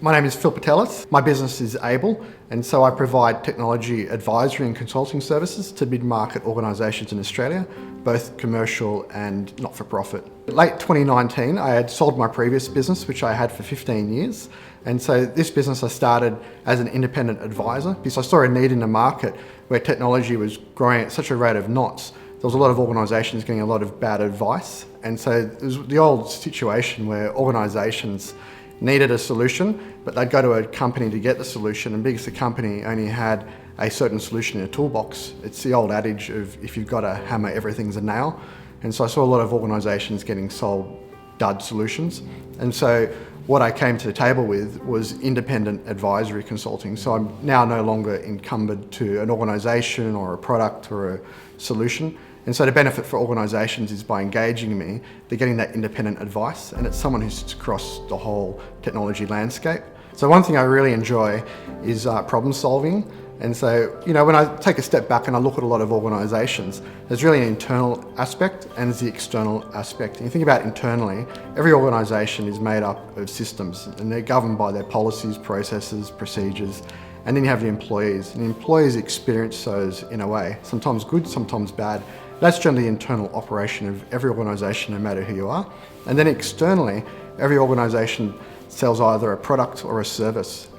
My name is Phil Patelis. My business is Aibl, and so I provide technology advisory and consulting services to mid-market organisations in Australia, both commercial and not-for-profit. Late 2019, I had sold my previous business, which I had for 15 years. And so this business I started as an independent advisor because I saw a need in the market where technology was growing at such a rate of knots. There was a lot of organisations getting a lot of bad advice. And so it was the old situation where organisations needed a solution, but they'd go to a company to get the solution, and because the company only had a certain solution in a toolbox, it's the old adage of if you've got a hammer, everything's a nail. And so I saw a lot of organisations getting sold dud solutions. And so what I came to the table with was independent advisory consulting. So I'm now no longer encumbered to an organisation or a product or a solution. And so the benefit for organisations is by engaging me, they're getting that independent advice, and it's someone who sits across the whole technology landscape. So one thing I really enjoy is problem solving. And so, when I take a step back and I look at a lot of organisations, there's really an internal aspect and there's the external aspect. And you think about internally, every organisation is made up of systems and they're governed by their policies, processes, procedures. And then you have the employees, and the employees experience those in a way, sometimes good, sometimes bad. That's generally the internal operation of every organisation, no matter who you are. And then externally, every organisation sells either a product or a service,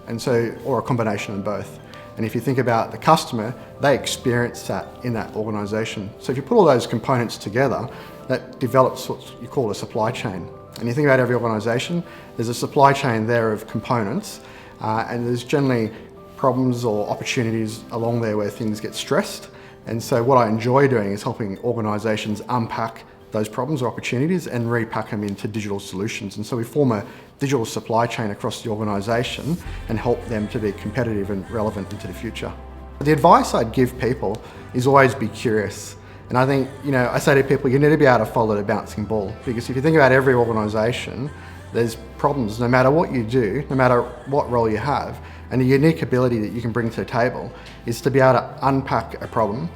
or a combination of both. And if you think about the customer, they experience that in that organisation. So if you put all those components together, that develops what you call a supply chain. And you think about every organisation, there's a supply chain there of components, and there's generally problems or opportunities along there where things get stressed. And so what I enjoy doing is helping organisations unpack those problems or opportunities and repack them into digital solutions. And so we form a digital supply chain across the organisation and help them to be competitive and relevant into the future. The advice I'd give people is always be curious. And I think, I say to people, you need to be able to follow the bouncing ball, because if you think about every organisation, there's problems no matter what you do, no matter what role you have. And the unique ability that you can bring to the table is to be able to unpack a problem,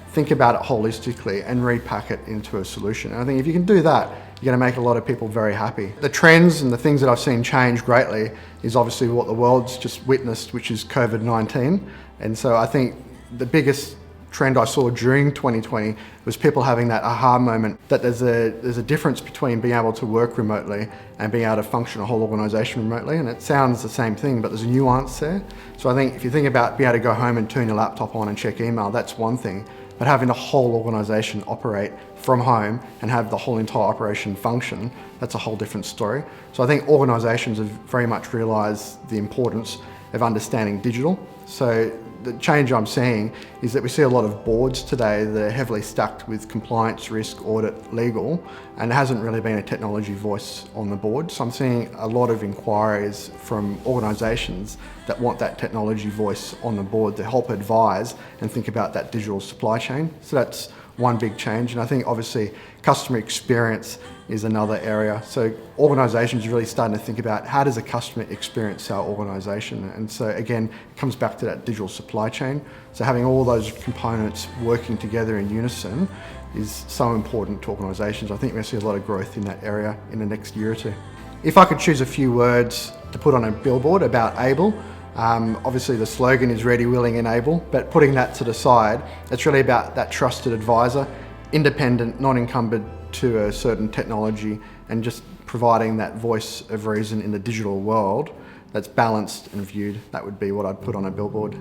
think about it holistically and repack it into a solution. And I think if you can do that, you're going to make a lot of people very happy. The trends and the things that I've seen change greatly is obviously what the world's just witnessed, which is COVID-19. And so I think the biggest trend I saw during 2020 was people having that aha moment that there's a difference between being able to work remotely and being able to function a whole organisation remotely. And it sounds the same thing, but there's a nuance there. So I think if you think about being able to go home and turn your laptop on and check email, that's one thing. But having the whole organisation operate from home and have the whole entire operation function, that's a whole different story. So I think organisations have very much realised the importance of understanding digital. So the change I'm seeing is that we see a lot of boards today that are heavily stacked with compliance, risk, audit, legal, and there hasn't really been a technology voice on the board. So I'm seeing a lot of inquiries from organisations that want that technology voice on the board to help advise and think about that digital supply chain. So that's one big change. And I think obviously customer experience is another area. So organisations are really starting to think about how does a customer experience our organisation? And so again, it comes back to that digital supply chain. So having all those components working together in unison is so important to organisations. I think we're going to see a lot of growth in that area in the next year or two. If I could choose a few words to put on a billboard about Aibl, obviously the slogan is ready, willing and able, but putting that to the side, it's really about that trusted advisor, independent, not encumbered to a certain technology, and just providing that voice of reason in the digital world that's balanced and viewed. That would be what I'd put on a billboard.